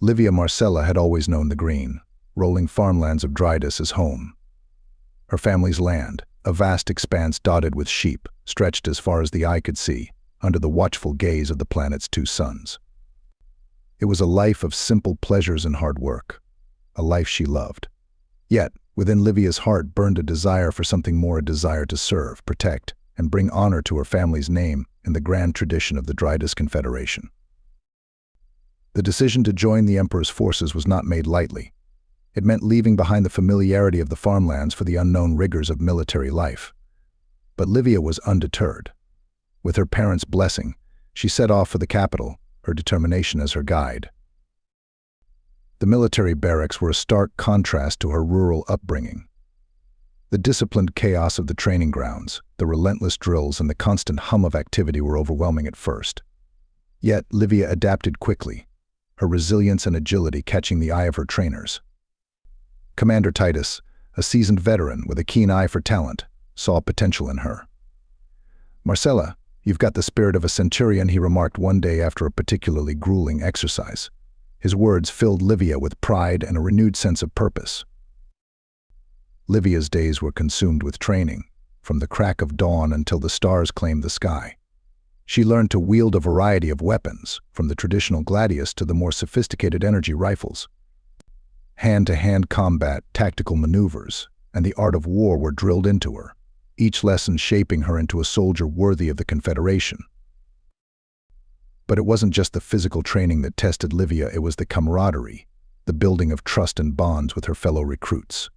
Livia Marcella had always known the green, rolling farmlands of Drydus as home. Her family's land, a vast expanse dotted with sheep, stretched as far as the eye could see, under the watchful gaze of the planet's two suns. It was a life of simple pleasures and hard work, a life she loved. Yet, within Livia's heart burned a desire for something more, a desire to serve, protect, and bring honor to her family's name in the grand tradition of the Drydus Confederation. The decision to join the Emperor's forces was not made lightly. It meant leaving behind the familiarity of the farmlands for the unknown rigors of military life. But Livia was undeterred. With her parents' blessing, she set off for the capital, her determination as her guide. The military barracks were a stark contrast to her rural upbringing. The disciplined chaos of the training grounds, the relentless drills, and the constant hum of activity were overwhelming at first. Yet Livia adapted quickly, her resilience and agility catching the eye of her trainers. Commander Titus, a seasoned veteran with a keen eye for talent, saw potential in her. "Marcella, you've got the spirit of a centurion," he remarked one day after a particularly grueling exercise. His words filled Livia with pride and a renewed sense of purpose. Livia's days were consumed with training, from the crack of dawn until the stars claimed the sky. She learned to wield a variety of weapons, from the traditional gladius to the more sophisticated energy rifles. Hand-to-hand combat, tactical maneuvers, and the art of war were drilled into her, each lesson shaping her into a soldier worthy of the Confederation. But it wasn't just the physical training that tested Livia, it was the camaraderie, the building of trust and bonds with her fellow recruits.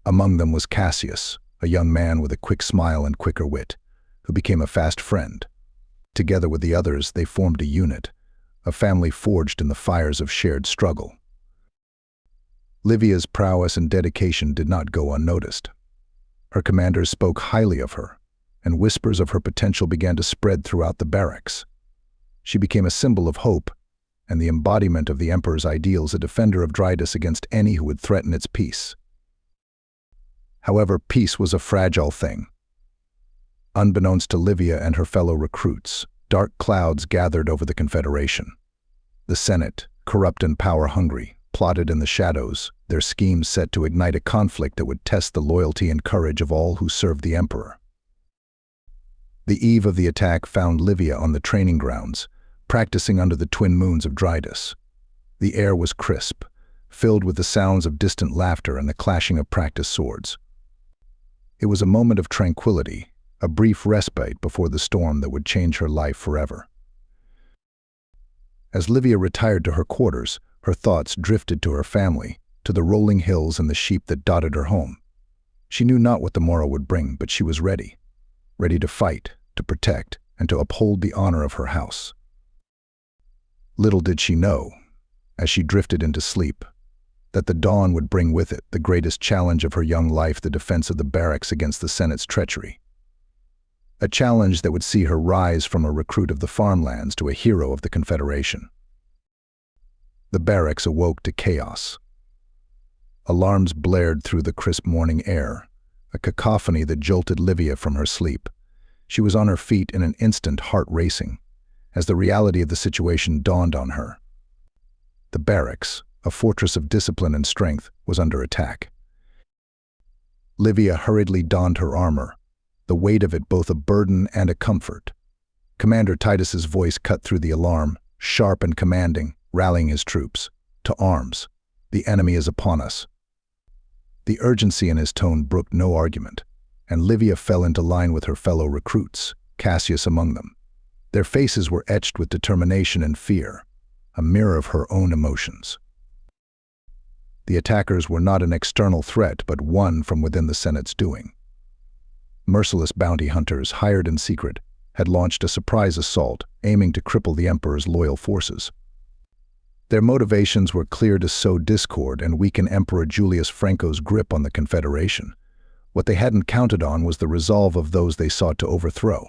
Among them was Cassius, a young man with a quick smile and quicker wit, who became a fast friend. Together with the others, they formed a unit, a family forged in the fires of shared struggle. Livia's prowess and dedication did not go unnoticed. Her commanders spoke highly of her, and whispers of her potential began to spread throughout the barracks. She became a symbol of hope and the embodiment of the Emperor's ideals, a defender of Drydus against any who would threaten its peace. However, peace was a fragile thing. Unbeknownst to Livia and her fellow recruits, dark clouds gathered over the Confederation. The Senate, corrupt and power-hungry, plotted in the shadows, their schemes set to ignite a conflict that would test the loyalty and courage of all who served the Emperor. The eve of the attack found Livia on the training grounds, practicing under the twin moons of Drydus. The air was crisp, filled with the sounds of distant laughter and the clashing of practiced swords. It was a moment of tranquility, a brief respite before the storm that would change her life forever. As Livia retired to her quarters, her thoughts drifted to her family, to the rolling hills and the sheep that dotted her home. She knew not what the morrow would bring, but she was ready to fight, to protect, and to uphold the honor of her house. Little did she know, as she drifted into sleep, that the dawn would bring with it the greatest challenge of her young life, the defense of the barracks against the Senate's treachery. A challenge that would see her rise from a recruit of the farmlands to a hero of the Confederation. The barracks awoke to chaos. Alarms blared through the crisp morning air, a cacophony that jolted Livia from her sleep. She was on her feet in an instant, heart racing, as the reality of the situation dawned on her. The barracks, a fortress of discipline and strength, was under attack. Livia hurriedly donned her armor, the weight of it both a burden and a comfort. Commander Titus's voice cut through the alarm, sharp and commanding, rallying his troops. "To arms! The enemy is upon us." The urgency in his tone brooked no argument, and Livia fell into line with her fellow recruits, Cassius among them. Their faces were etched with determination and fear, a mirror of her own emotions. The attackers were not an external threat, but one from within the Senate's doing. Merciless bounty hunters, hired in secret, had launched a surprise assault, aiming to cripple the Emperor's loyal forces. Their motivations were clear: to sow discord and weaken Emperor Julius Franco's grip on the Confederation. What they hadn't counted on was the resolve of those they sought to overthrow.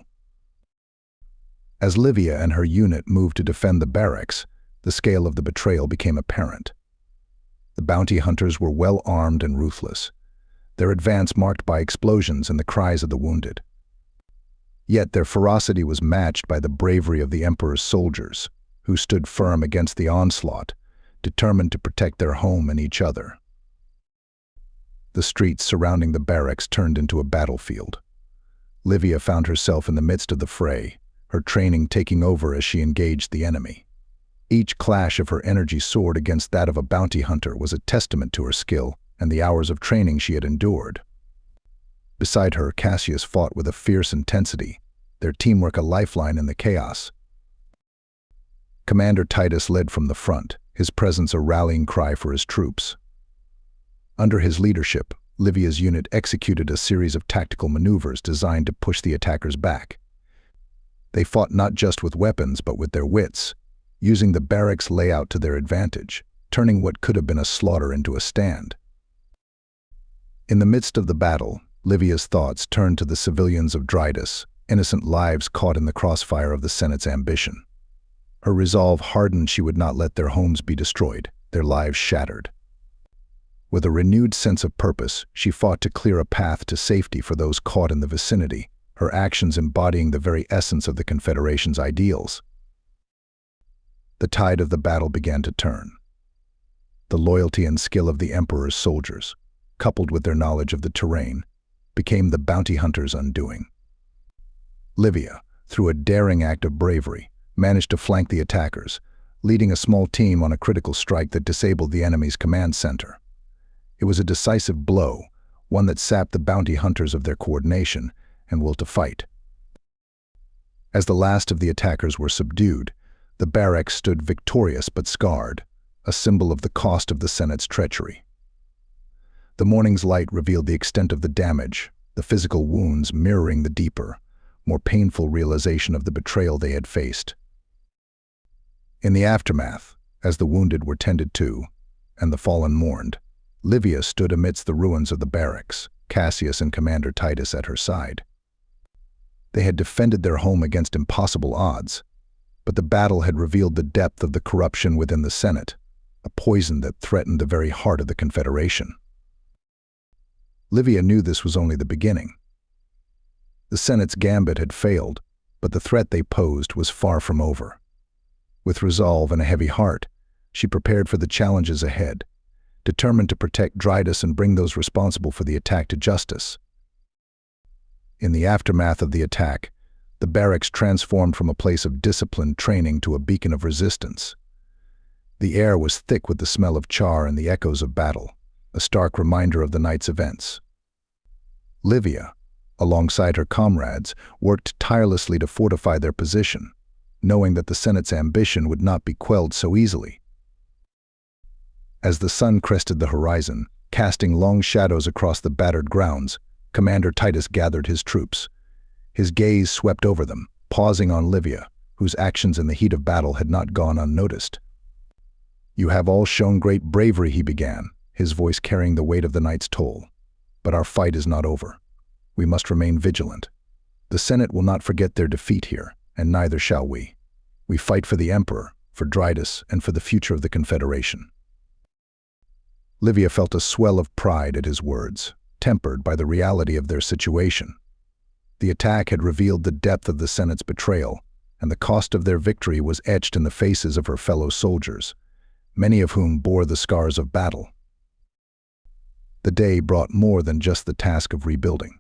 As Livia and her unit moved to defend the barracks, the scale of the betrayal became apparent. The bounty hunters were well armed and ruthless, their advance marked by explosions and the cries of the wounded. Yet their ferocity was matched by the bravery of the Emperor's soldiers, who stood firm against the onslaught, determined to protect their home and each other. The streets surrounding the barracks turned into a battlefield. Livia found herself in the midst of the fray, her training taking over as she engaged the enemy. Each clash of her energy soared against that of a bounty hunter was a testament to her skill and the hours of training she had endured. Beside her, Cassius fought with a fierce intensity, their teamwork a lifeline in the chaos. Commander Titus led from the front, his presence a rallying cry for his troops. Under his leadership, Livia's unit executed a series of tactical maneuvers designed to push the attackers back. They fought not just with weapons but with their wits, using the barracks layout to their advantage, turning what could have been a slaughter into a stand. In the midst of the battle, Livia's thoughts turned to the civilians of Drydus, innocent lives caught in the crossfire of the Senate's ambition. Her resolve hardened. She would not let their homes be destroyed, their lives shattered. With a renewed sense of purpose, she fought to clear a path to safety for those caught in the vicinity, her actions embodying the very essence of the Confederation's ideals. The tide of the battle began to turn. The loyalty and skill of the Emperor's soldiers, coupled with their knowledge of the terrain, became the bounty hunter's undoing. Livia, through a daring act of bravery, managed to flank the attackers, leading a small team on a critical strike that disabled the enemy's command center. It was a decisive blow, one that sapped the bounty hunters of their coordination and will to fight. As the last of the attackers were subdued, the barracks stood victorious but scarred, a symbol of the cost of the Senate's treachery. The morning's light revealed the extent of the damage, the physical wounds mirroring the deeper, more painful realization of the betrayal they had faced. In the aftermath, as the wounded were tended to, and the fallen mourned, Livia stood amidst the ruins of the barracks, Cassius and Commander Titus at her side. They had defended their home against impossible odds, but the battle had revealed the depth of the corruption within the Senate, a poison that threatened the very heart of the Confederation. Livia knew this was only the beginning. The Senate's gambit had failed, but the threat they posed was far from over. With resolve and a heavy heart, she prepared for the challenges ahead, determined to protect Drydus and bring those responsible for the attack to justice. In the aftermath of the attack, the barracks transformed from a place of disciplined training to a beacon of resistance. The air was thick with the smell of char and the echoes of battle, a stark reminder of the night's events. Livia, alongside her comrades, worked tirelessly to fortify their position, knowing that the Senate's ambition would not be quelled so easily. As the sun crested the horizon, casting long shadows across the battered grounds, Commander Titus gathered his troops. His gaze swept over them, pausing on Livia, whose actions in the heat of battle had not gone unnoticed. "You have all shown great bravery," he began, his voice carrying the weight of the night's toll. "But our fight is not over. We must remain vigilant. The Senate will not forget their defeat here, and neither shall we. We fight for the Emperor, for Drydus, and for the future of the Confederation." Livia felt a swell of pride at his words, tempered by the reality of their situation. The attack had revealed the depth of the Senate's betrayal, and the cost of their victory was etched in the faces of her fellow soldiers, many of whom bore the scars of battle. The day brought more than just the task of rebuilding.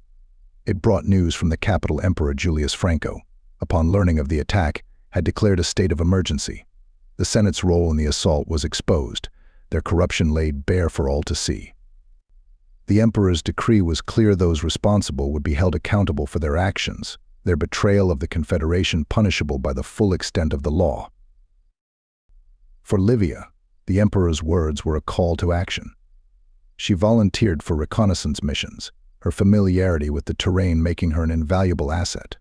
It brought news from the capital. Emperor Julius Franco, upon learning of the attack, had declared a state of emergency. The Senate's role in the assault was exposed, their corruption laid bare for all to see. The Emperor's decree was clear: those responsible would be held accountable for their actions, their betrayal of the Confederation punishable by the full extent of the law. For Livia, the Emperor's words were a call to action. She volunteered for reconnaissance missions, her familiarity with the terrain making her an invaluable asset.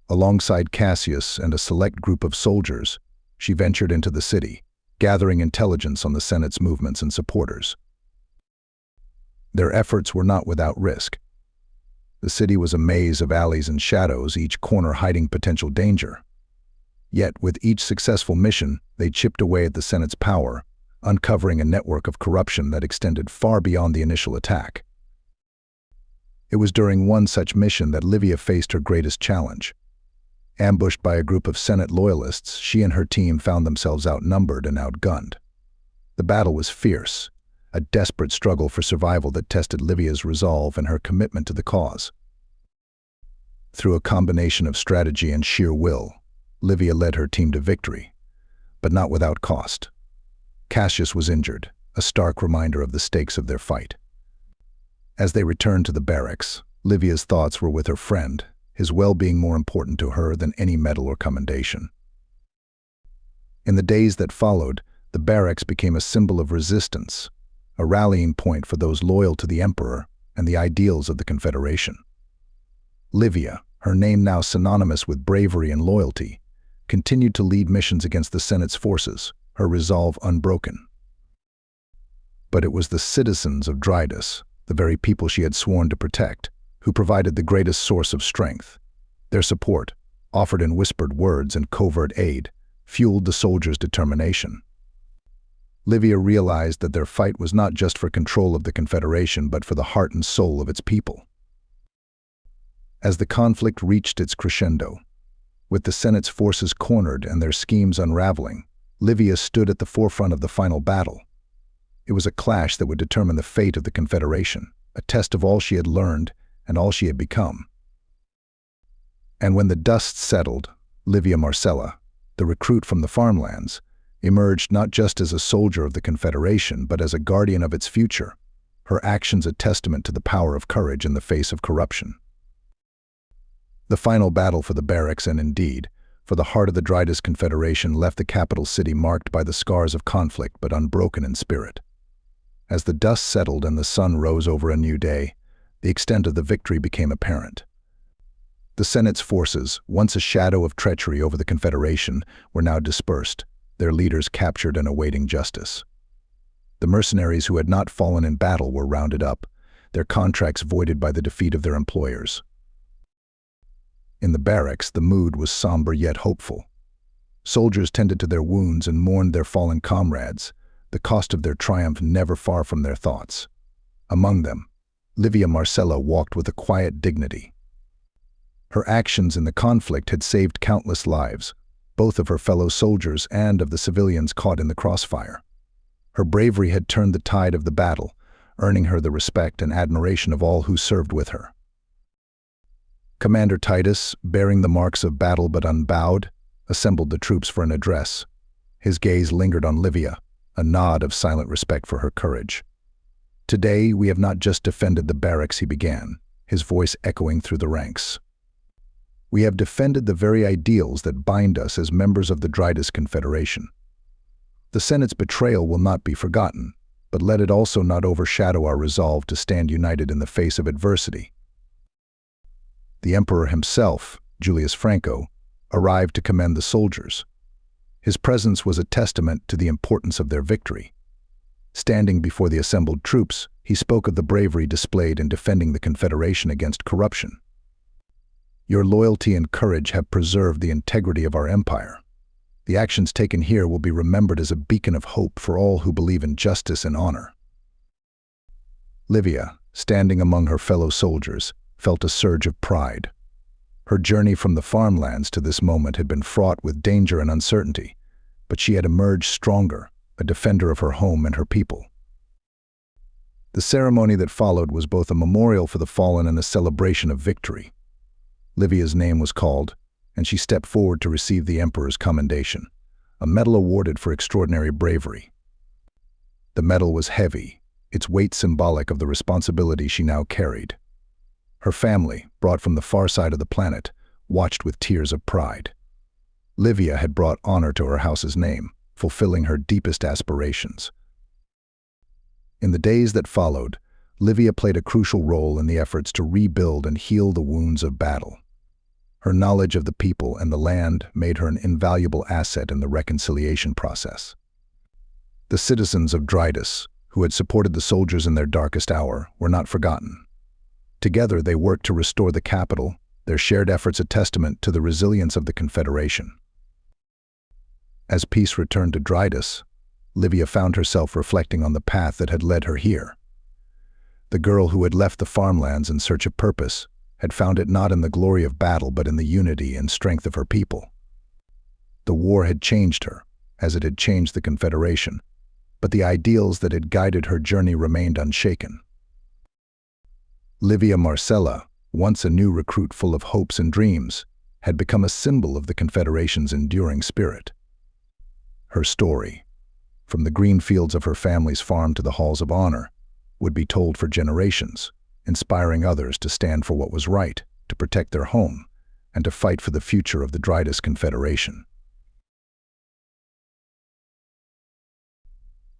Alongside Cassius and a select group of soldiers, she ventured into the city, gathering intelligence on the Senate's movements and supporters. Their efforts were not without risk. The city was a maze of alleys and shadows, each corner hiding potential danger. Yet, with each successful mission, they chipped away at the Senate's power, uncovering a network of corruption that extended far beyond the initial attack. It was during one such mission that Livia faced her greatest challenge. Ambushed by a group of Senate loyalists, she and her team found themselves outnumbered and outgunned. The battle was fierce, a desperate struggle for survival that tested Livia's resolve and her commitment to the cause. Through a combination of strategy and sheer will, Livia led her team to victory, but not without cost. Cassius was injured, a stark reminder of the stakes of their fight. As they returned to the barracks, Livia's thoughts were with her friend, his well-being more important to her than any medal or commendation. In the days that followed, the barracks became a symbol of resistance, a rallying point for those loyal to the Emperor and the ideals of the Confederation. Livia, her name now synonymous with bravery and loyalty, continued to lead missions against the Senate's forces, her resolve unbroken. But it was the citizens of Drydus, the very people she had sworn to protect, who provided the greatest source of strength. Their support, offered in whispered words and covert aid, fueled the soldiers' determination. Livia realized that their fight was not just for control of the Confederation but for the heart and soul of its people. As the conflict reached its crescendo, with the Senate's forces cornered and their schemes unraveling, Livia stood at the forefront of the final battle. It was a clash that would determine the fate of the Confederation, a test of all she had learned and all she had become. And when the dust settled, Livia Marcella, the recruit from the farmlands, emerged not just as a soldier of the Confederation but as a guardian of its future, her actions a testament to the power of courage in the face of corruption. The final battle for the barracks and indeed, for the heart of the Drydus Confederation left the capital city marked by the scars of conflict but unbroken in spirit. As the dust settled and the sun rose over a new day, the extent of the victory became apparent. The Senate's forces, once a shadow of treachery over the Confederation, were now dispersed, their leaders captured and awaiting justice. The mercenaries who had not fallen in battle were rounded up, their contracts voided by the defeat of their employers. In the barracks, the mood was somber yet hopeful. Soldiers tended to their wounds and mourned their fallen comrades, the cost of their triumph never far from their thoughts. Among them, Livia Marcella walked with a quiet dignity. Her actions in the conflict had saved countless lives, both of her fellow soldiers and of the civilians caught in the crossfire. Her bravery had turned the tide of the battle, earning her the respect and admiration of all who served with her. Commander Titus, bearing the marks of battle but unbowed, assembled the troops for an address. His gaze lingered on Livia, a nod of silent respect for her courage. "Today we have not just defended the barracks," he began, his voice echoing through the ranks. "We have defended the very ideals that bind us as members of the Drydus Confederation. The Senate's betrayal will not be forgotten, but let it also not overshadow our resolve to stand united in the face of adversity." The Emperor himself, Julius Franco, arrived to commend the soldiers. His presence was a testament to the importance of their victory. Standing before the assembled troops, he spoke of the bravery displayed in defending the Confederation against corruption. "Your loyalty and courage have preserved the integrity of our empire. The actions taken here will be remembered as a beacon of hope for all who believe in justice and honor." Livia, standing among her fellow soldiers, felt a surge of pride. Her journey from the farmlands to this moment had been fraught with danger and uncertainty, but she had emerged stronger, a defender of her home and her people. The ceremony that followed was both a memorial for the fallen and a celebration of victory. Livia's name was called, and she stepped forward to receive the Emperor's commendation, a medal awarded for extraordinary bravery. The medal was heavy, its weight symbolic of the responsibility she now carried. Her family, brought from the far side of the planet, watched with tears of pride. Livia had brought honor to her house's name, fulfilling her deepest aspirations. In the days that followed, Livia played a crucial role in the efforts to rebuild and heal the wounds of battle. Her knowledge of the people and the land made her an invaluable asset in the reconciliation process. The citizens of Drydus, who had supported the soldiers in their darkest hour, were not forgotten. Together they worked to restore the capital, their shared efforts a testament to the resilience of the Confederation. As peace returned to Drydus, Livia found herself reflecting on the path that had led her here. The girl who had left the farmlands in search of purpose had found it not in the glory of battle but in the unity and strength of her people. The war had changed her, as it had changed the Confederation. but the ideals that had guided her journey remained unshaken. Livia Marcella, once a new recruit full of hopes and dreams, had become a symbol of the Confederation's enduring spirit. Her story, from the green fields of her family's farm to the halls of honor, would be told for generations, inspiring others to stand for what was right, to protect their home, and to fight for the future of the Drydus Confederation.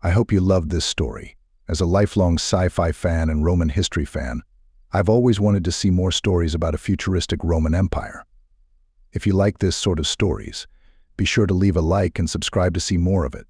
I hope you loved this story. As a lifelong sci-fi fan and Roman history fan, I've always wanted to see more stories about a futuristic Roman Empire. If you like this sort of stories, be sure to leave a like and subscribe to see more of it.